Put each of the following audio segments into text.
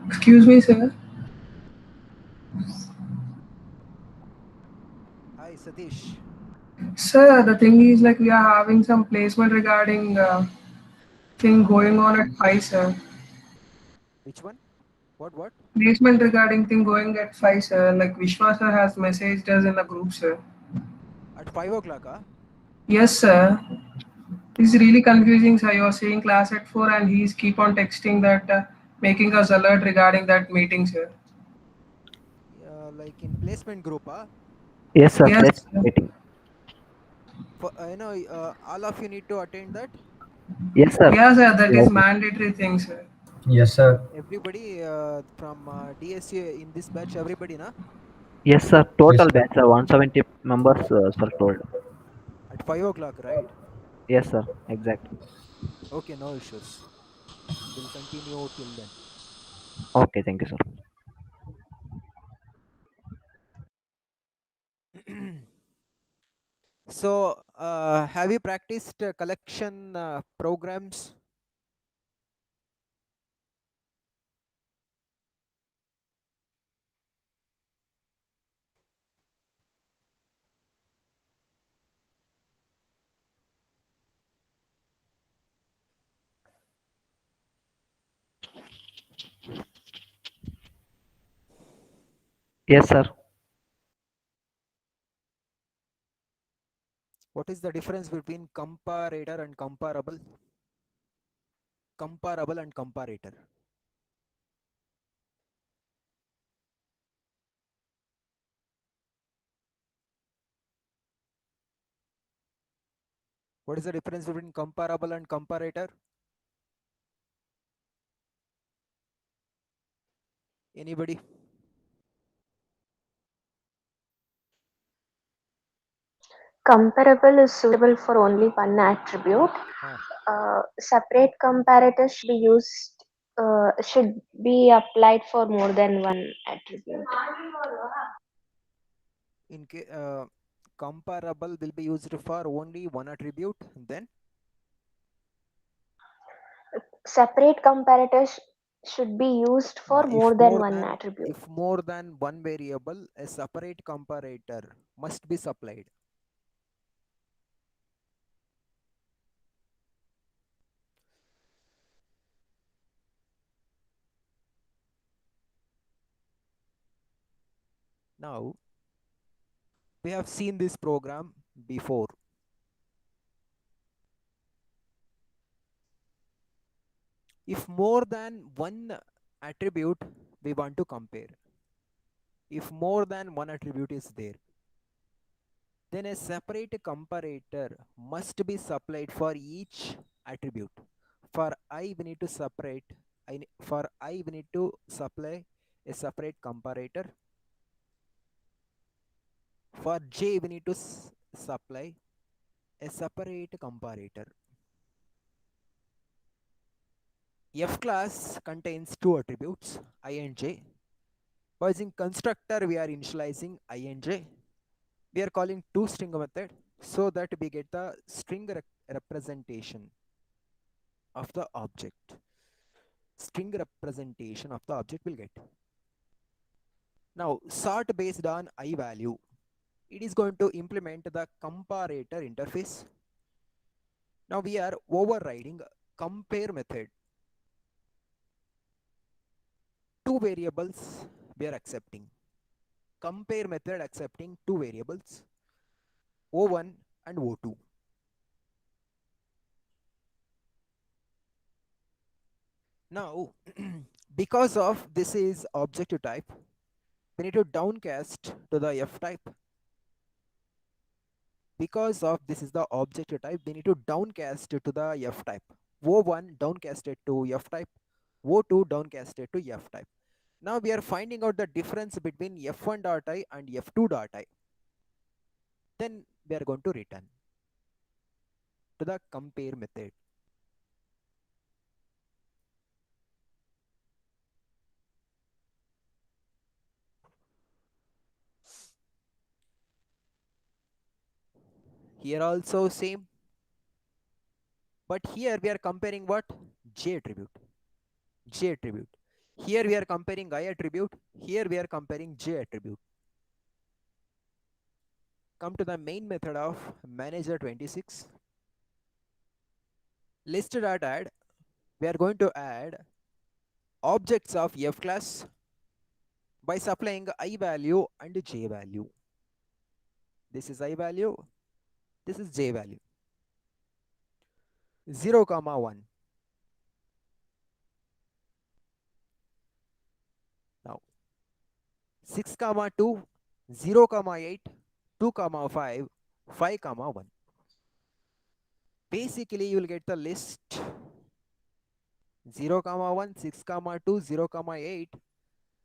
Excuse me, sir. Hi, Satish. Sir, the thing is like we are having some placement regarding thing going on at 5, sir. Which one? What? Placement regarding thing going at 5, sir. Like Vishwa sir has messaged us in the group, sir. At 5 o'clock, huh? Yes, sir. It's really confusing, sir. You're saying class at 4 and he's keep on texting that, making us alert regarding that meeting, sir. Like in placement group, huh? Yes, sir. Yes, Press sir. meeting. All of you need to attend that. Yes, sir. Yeah, sir. That is Yes, mandatory thing, sir. Yes, sir. Everybody from DSU in this batch, everybody, na? yes, sir. Yes, Total sir. batch, sir. 170 members, sir, told. At 5 o'clock, right? Yes, sir. Exact. Okay, no issues. We'll continue till then. Okay, thank you, sir. So, have you practiced collection programs? Yes, sir. What is the difference between comparator and comparable? Comparable and comparator. What is the difference between comparable and comparator? Anybody? Comparable is suitable for only one attribute. Huh. Separate comparators should be applied for more than one attribute. Comparable will be used for only one attribute, then Separate comparators should be used for more than one attribute. if more than one variable, a separate comparator must be supplied. Now, we have seen this program before. If more than one attribute we want to compare, if more than one attribute is there, then a separate comparator must be supplied for each attribute. For I, we need to separate. For I, we need to supply a separate comparator. For J, we need to supply a separate comparator. F class contains two attributes, I and j. By using constructor, we are initializing I and j. We are calling toString method so that we get the string representation of the object. String representation of the object will get. Now, sort based on I value, it is going to implement the comparator interface. Now we are overriding compare method. Two variables we are accepting. Compare method accepting two variables, O1 and O2. Now, because of this is object type, we need to downcast to the F type. Because of this is the object type, we need to downcast to the F type. O1 downcasted to F type, O2 downcasted to F type. Now we are finding out the difference between f1.i and f2.i. Then we are going to return to the compare method. Here also same, but here we are comparing what? J attribute. J attribute. Here we are comparing I attribute. Here we are comparing j attribute. Come to the main method of manager 26. List.add. We are going to add objects of f class by supplying I value and j value. This is I value. This is j value. 0, 1. Now 6, 2, 0, 8, 2, 5, 5, 1. Basically, you will get the list 0, 1, 6, 2, 0, 8,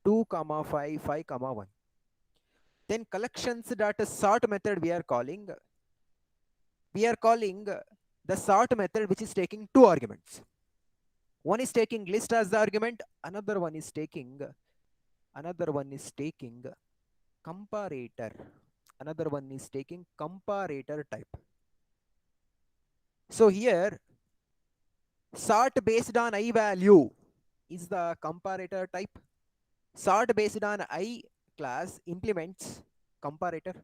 2, 5, 5, 1. Then collections data sort method we are calling. We are calling the sort method which is taking two arguments. One is taking list as the argument, another one is taking comparator. Another one is taking comparator type. So here sort based on I value is the comparator type. Sort based on I class implements comparator.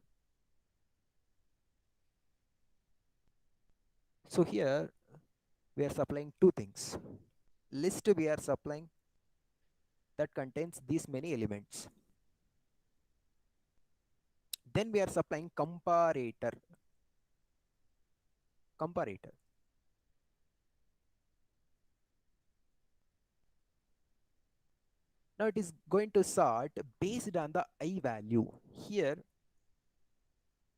So here we are supplying two things. List we are supplying that contains these many elements. Then we are supplying comparator. Now it is going to sort based on the I value. Here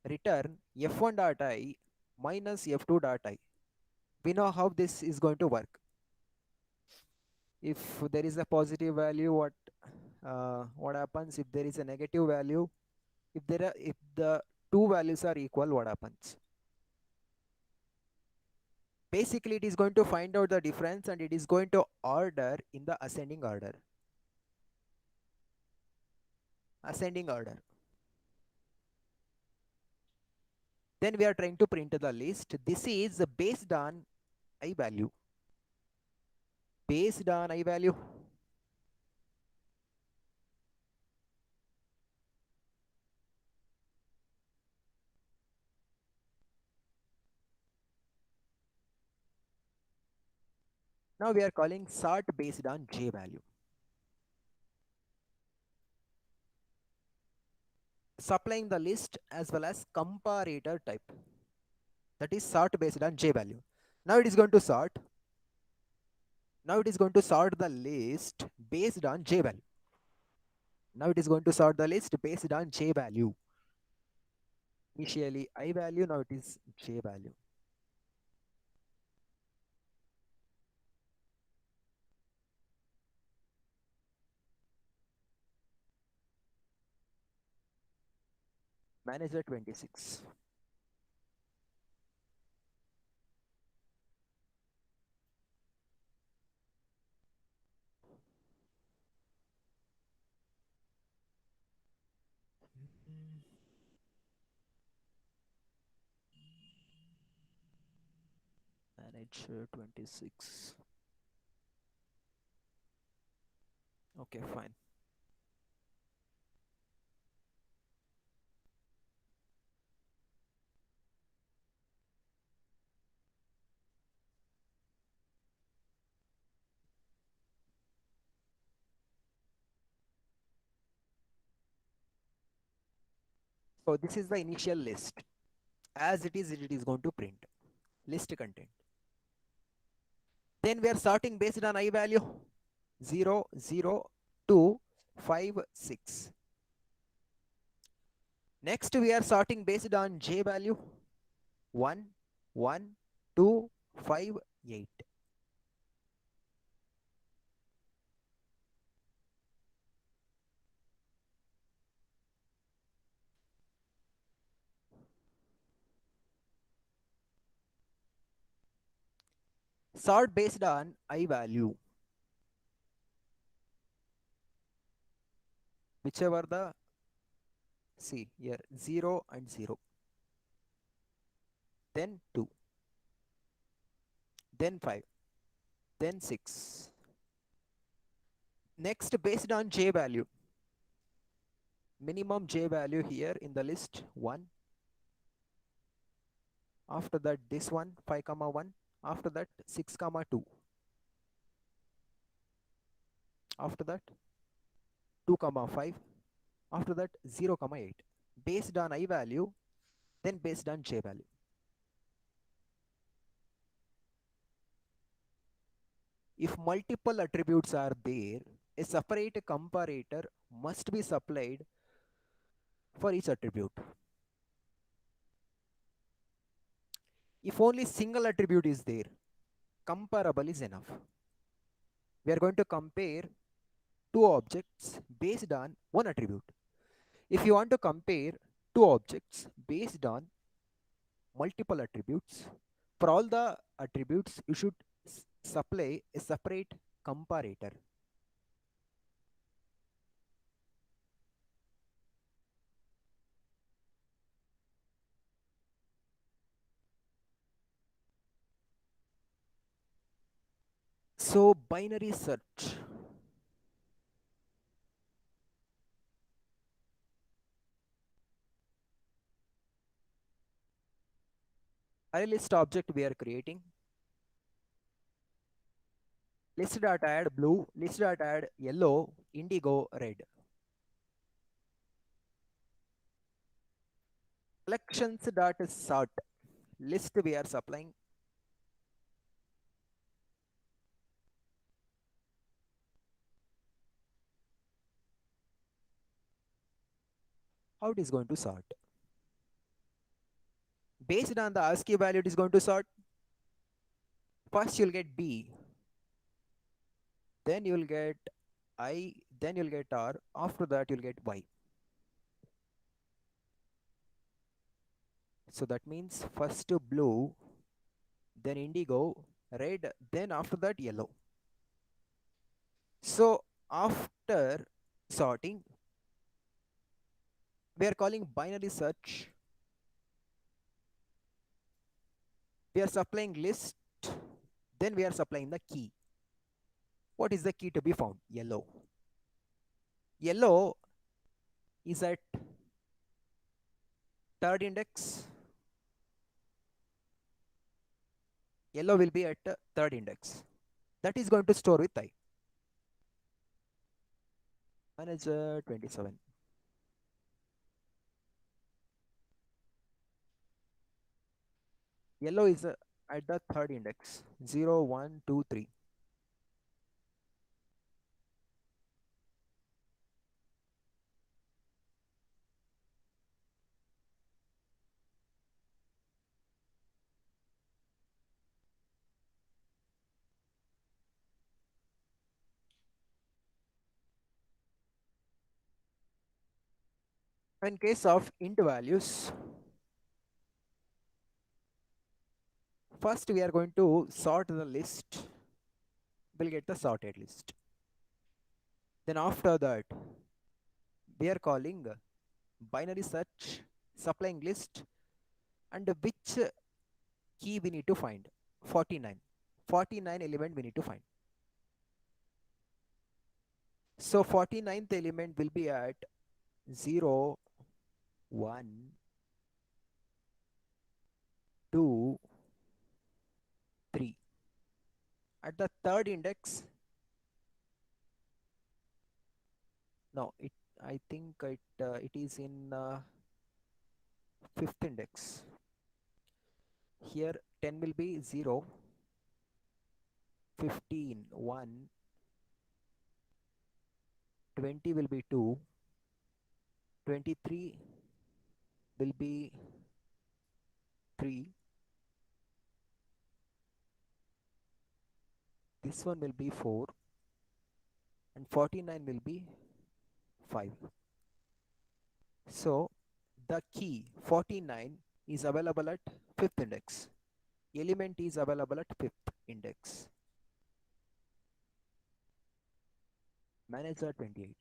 return f1 dot I minus f2 dot I. We know how this is going to work. If there is a positive value, what happens? If there is a negative value, if the two values are equal, what happens? Basically, it is going to find out the difference and it is going to order in the ascending order. Then we are trying to print the list. This is based on I value. Now we are calling sort based on j value. Supplying the list as well as comparator type. That is sort based on j value. Now it is going to sort. The list based on j value. Initially I value, now it is j value. Manager 26. Manager 26. Okay, fine. So this is the initial list. As it is going to print list content. Then we are sorting based on I value 0, 0, 2, 5, 6. Next we are sorting based on j value 1, 1, 2, 5, 8. Sort based on I value. Whichever the, see here 0 and 0. Then 2. Then 5. Then 6. Next, based on j value, minimum j value here in the list 1. After that, this one 5 comma 1. After that, 6 comma 2. After that, 2 comma 5. After that, 0 comma 8. Based on I value, then based on j value. If multiple attributes are there, a separate comparator must be supplied for each attribute. If only single attribute is there, comparable is enough. We are going to compare two objects based on one attribute. If you want to compare two objects based on multiple attributes, for all the attributes, you should supply a separate comparator. So binary search. Array list object we are creating. List.add blue, list.add yellow, indigo, red. Collections.sort. List we are supplying. How it is going to sort? Based on the ASCII value, it is going to sort. First you'll get B, then you'll get I, then you'll get R, after that you'll get Y. So that means first blue, then indigo, red, then after that yellow. So after sorting, we are calling binary search. We are supplying list, then we are supplying the key. What is the key to be found? Yellow. Yellow is at third index. Yellow will be at third index. That is going to store with I. Manager 27. Yellow is at the third index. 0, 1, 2, 3. In case of int values, first we are going to sort the list. We'll get the sorted list. Then after that, we are calling binary search, supplying list, and which key we need to find. 49. 49 element we need to find. So 49th element will be at 0, 1, 2, 3. At the third index, no, I think it is in fifth index. Here 10 will be 0, 15, 1, 20 will be 2, 23 will be 3, this one will be 4, and 49 will be 5. So the key 49 is available at 5th index. Element is available at 5th index. Manager 28.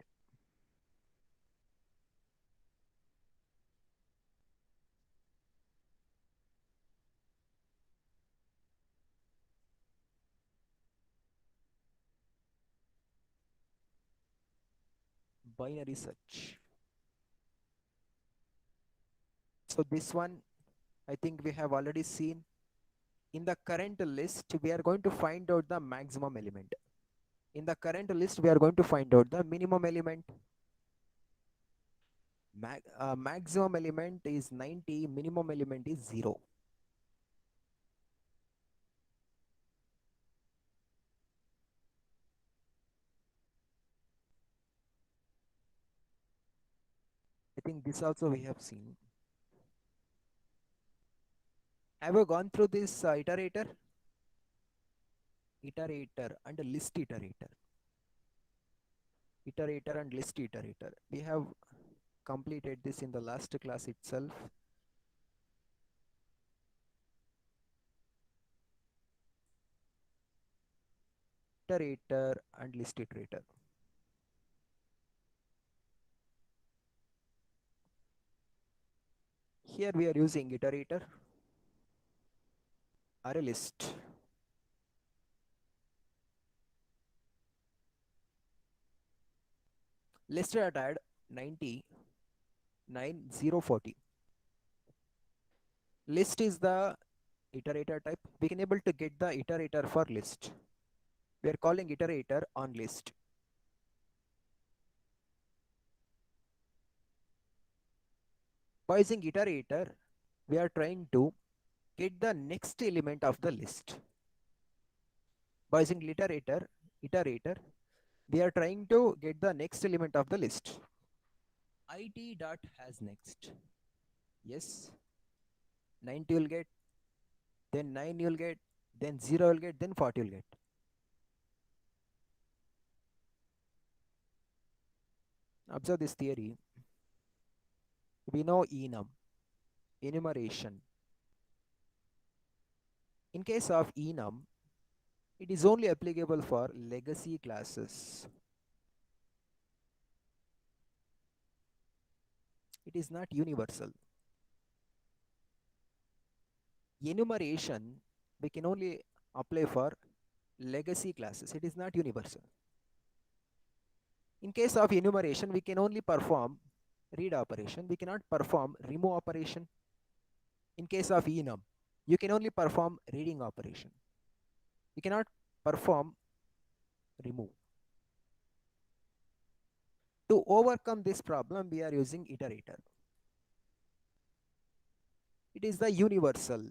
binary search. So this one, I think we have already seen. In the current list, we are going to find out the maximum element. In the current list, we are going to find out the minimum element. Maximum element is 90, minimum element is 0. I think this also we have seen. Have you gone through this iterator? Iterator and list iterator. Iterator and list iterator. We have completed this in the last class itself. Iterator and list iterator. Here we are using iterator or a list. List at add 90, 9, 0, 40. List is the iterator type. We can able to get the iterator for list. We are calling iterator on list. By using iterator, we are trying to get the next element of the list. By using iterator, we are trying to get the next element of the list. It dot has next. Yes. 90 you'll get, then 9 you'll get, then 0 you'll get, then 40 you'll get. Observe this theory. We know enum, enumeration. In case of enum, it is only applicable for legacy classes. It is not universal. Enumeration, we can only apply for legacy classes. It is not universal. In case of enumeration, we can only perform read operation. We cannot perform remove operation. In case of enum, you can only perform reading operation. You cannot perform remove. To overcome this problem, we are using iterator. It is the universal.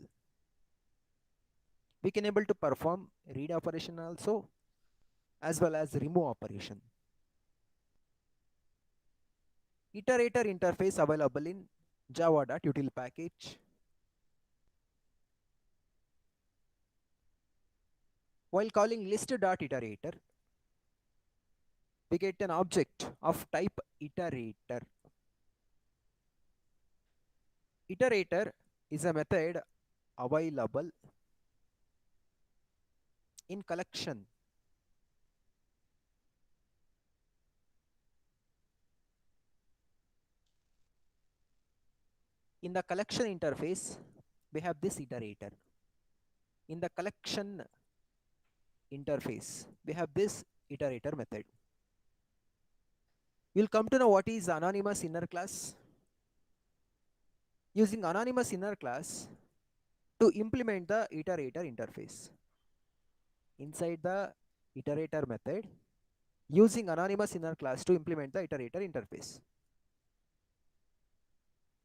We can able to perform read operation also, as well as remove operation. Iterator interface available in java.util package. While calling list.iterator, we get an object of type iterator. Iterator is a method available in collection. In the collection interface, we have this iterator. In the collection interface, we have this iterator method. You'll come to know what is anonymous inner class. Using anonymous inner class to implement the iterator interface. Inside the iterator method, using anonymous inner class to implement the iterator interface.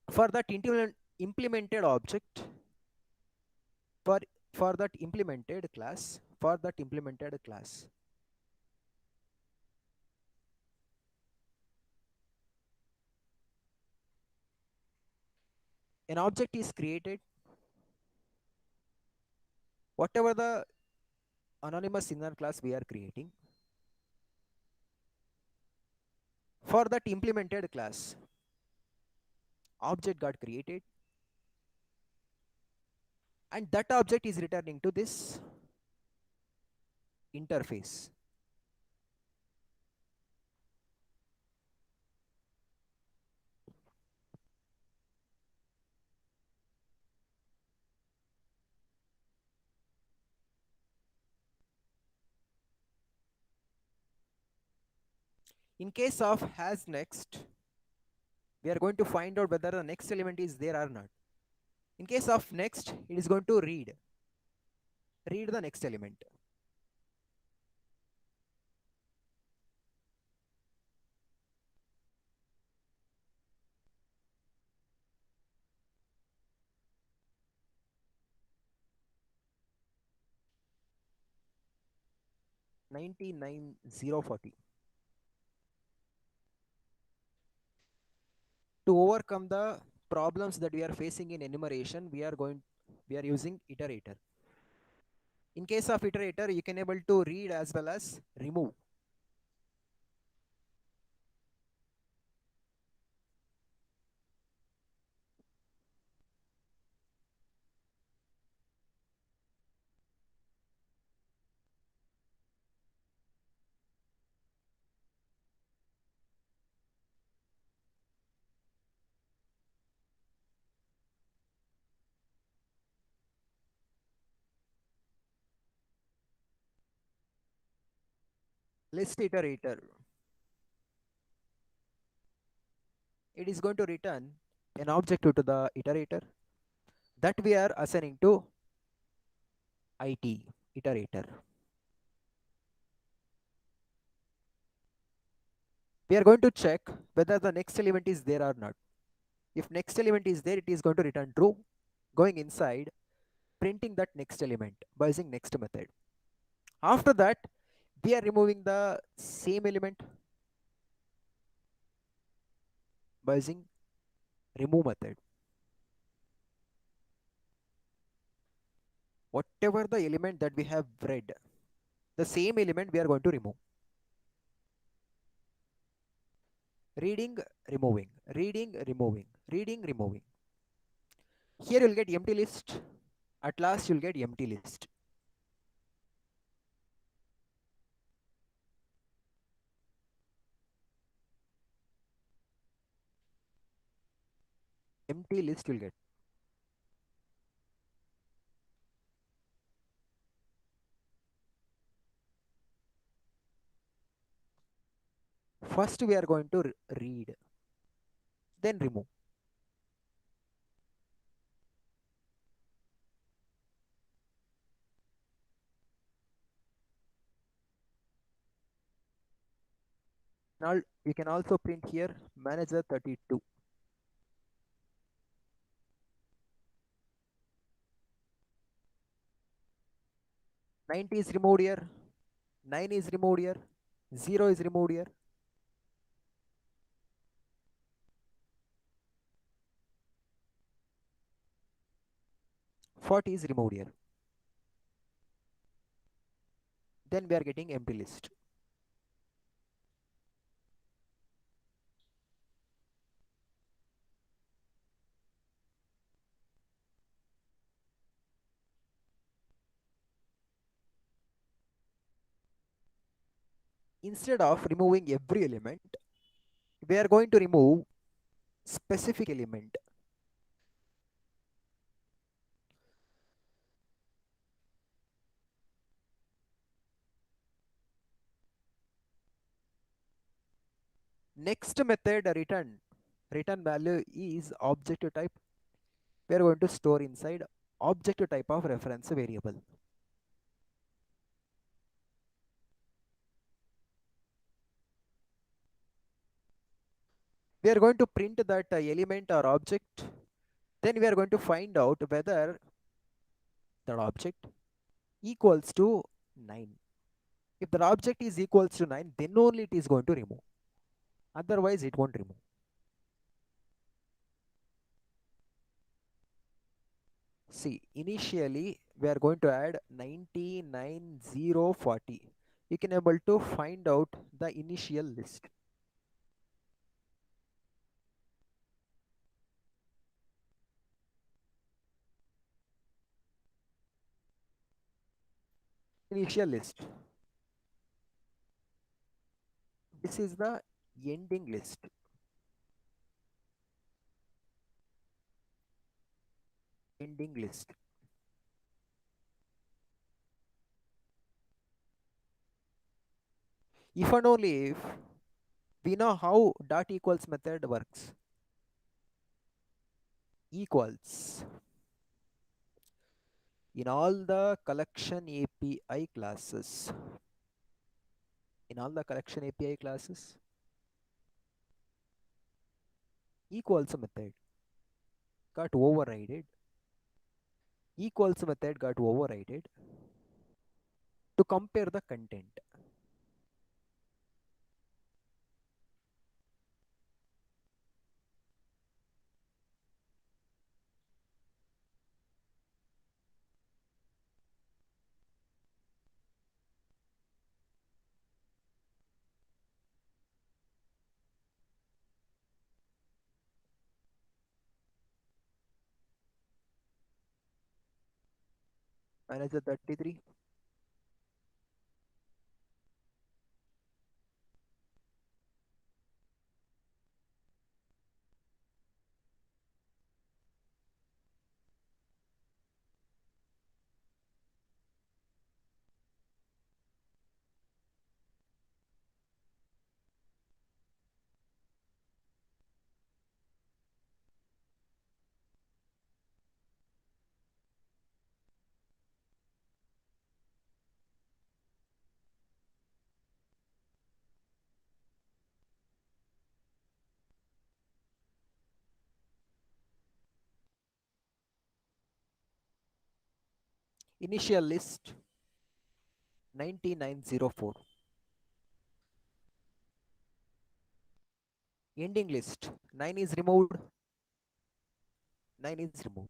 For that implemented object, for that implemented class, an object is created. Whatever the anonymous inner class we are creating, for that implemented class, object got created, and that object is returning to this interface. In case of has next, we are going to find out whether the next element is there or not. In case of next, it is going to read the next element. Ninety-nine zero 40. To overcome the problems that we are facing in enumeration, we are using iterator. In case of iterator, you can able to read as well as remove. List iterator. It is going to return an object to the iterator that we are assigning to IT iterator. We are going to check whether the next element is there or not. If next element is there, it is going to return true. Going inside, printing that next element by using next method. After that, we are removing the same element by using remove method. Whatever the element that we have read, the same element we are going to remove. Reading, removing, reading, removing, reading, removing. Here you'll get empty list. At last you'll get empty list. Empty list you'll get. First we are going to read, then remove. Now you can also print here manager 32. Ninety is removed here, 9 is removed here, 0 is removed here. Forty is removed here. Then we are getting empty list. Instead of removing every element, we are going to remove specific element. Next method return value is object type. We are going to store inside object type of reference variable. We are going to print that element or object. Then we are going to find out whether that object equals to 9. If the object is equals to 9, then only it is going to remove. Otherwise, it won't remove. See, initially, we are going to add 99040. You can able to find out the initial list. Initial list. This is the ending list. Ending list. If and only if we know how dot equals method works. Equals. In all the collection API classes, equals method got overridden. Equals method got overridden to compare the content. Manager 33. Initial list 9904. Ending list 9 is removed. 9 is removed.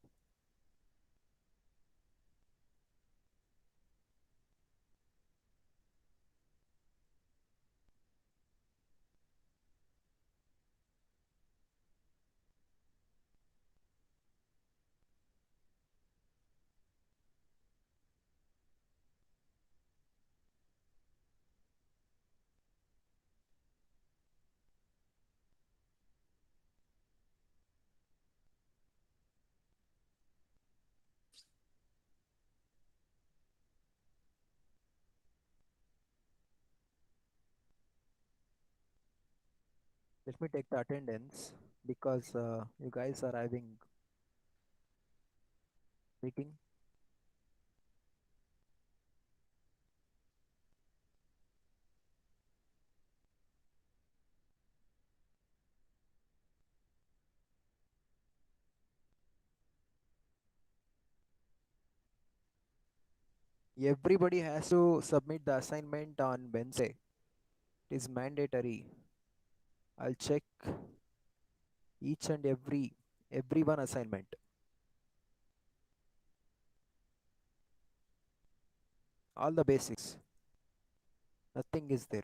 Let me take the attendance because you guys are having meeting. Everybody has to submit the assignment on Wednesday. It is mandatory. I'll check each and every one assignment. All the basics. Nothing is there.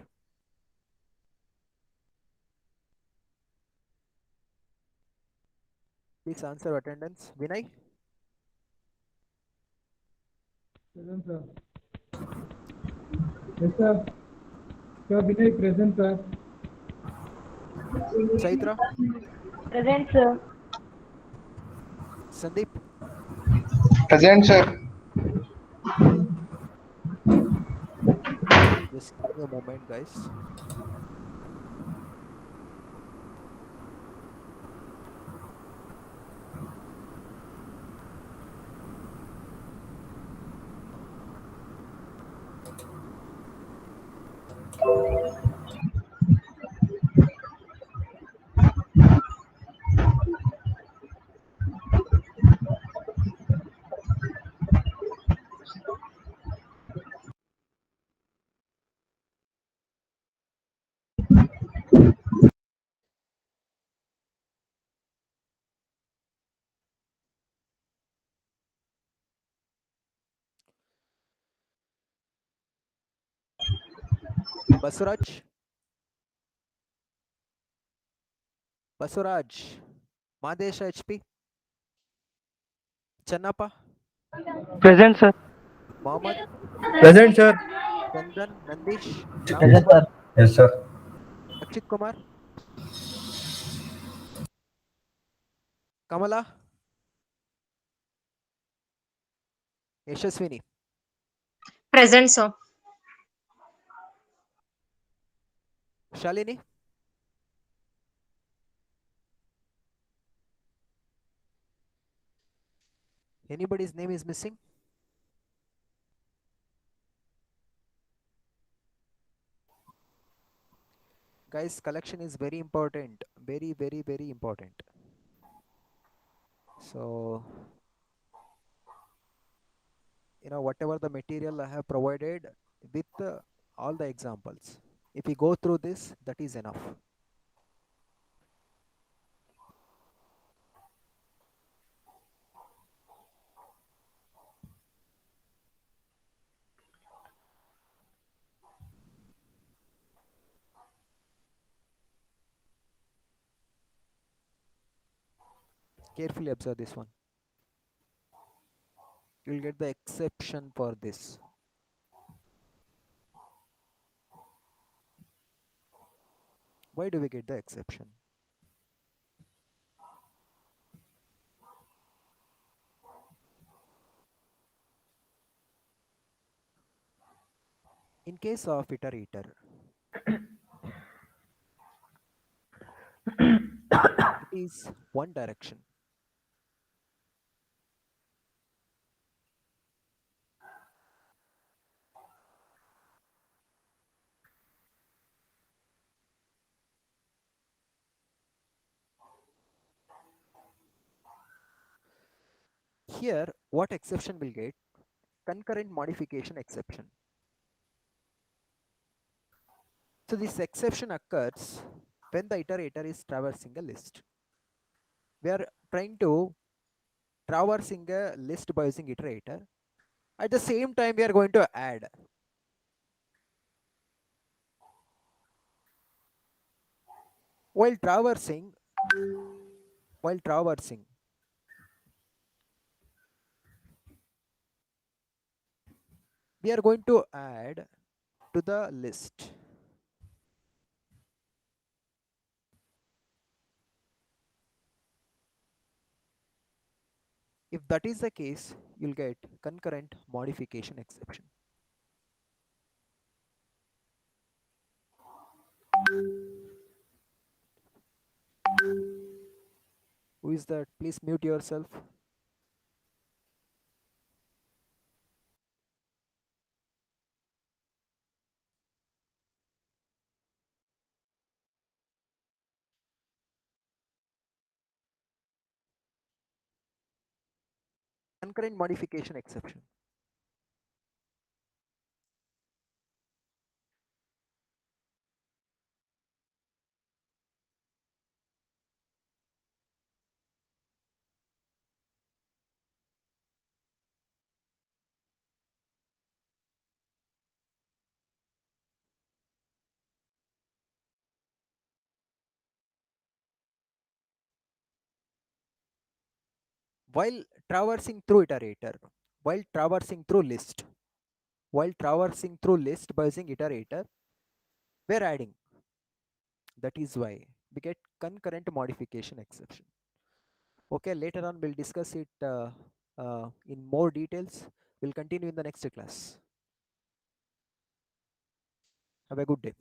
Please answer attendance. Vinay? Present, sir. Yes, sir. Sir, Vinay, present, sir. Chaitra? Present, sir. Sandeep? Present, sir. Just give me a moment, guys. Basuraj? Basuraj? Madesha HP? Channappa? Present, sir. Mohammed? Present, sir. Chandan? Nandish? Ram Yes, Kumar? sir. Yes, sir. Akshit Kumar? Kamala? Yashaswini? Present, sir. Shalini? Anybody's name is missing? Guys, collection is very important. Very, very, very important. So, whatever the material I have provided with all the examples, if you go through this, that is enough. Carefully observe this one. You'll get the exception for this. Why do we get the exception? In case of iterator, it is one direction. Here, what exception will get? Concurrent modification exception. So this exception occurs when the iterator is traversing a list. We are trying to traversing a list by using iterator. At the same time, we are going to add. While traversing, we are going to add to the list. If that is the case, you'll get concurrent modification exception. Who is that? Please mute yourself. Concurrent modification exception. While traversing through iterator, while traversing through list by using iterator, we're adding. That is why we get concurrent modification exception. Okay, later on we'll discuss it in more details. We'll continue in the next class. Have a good day.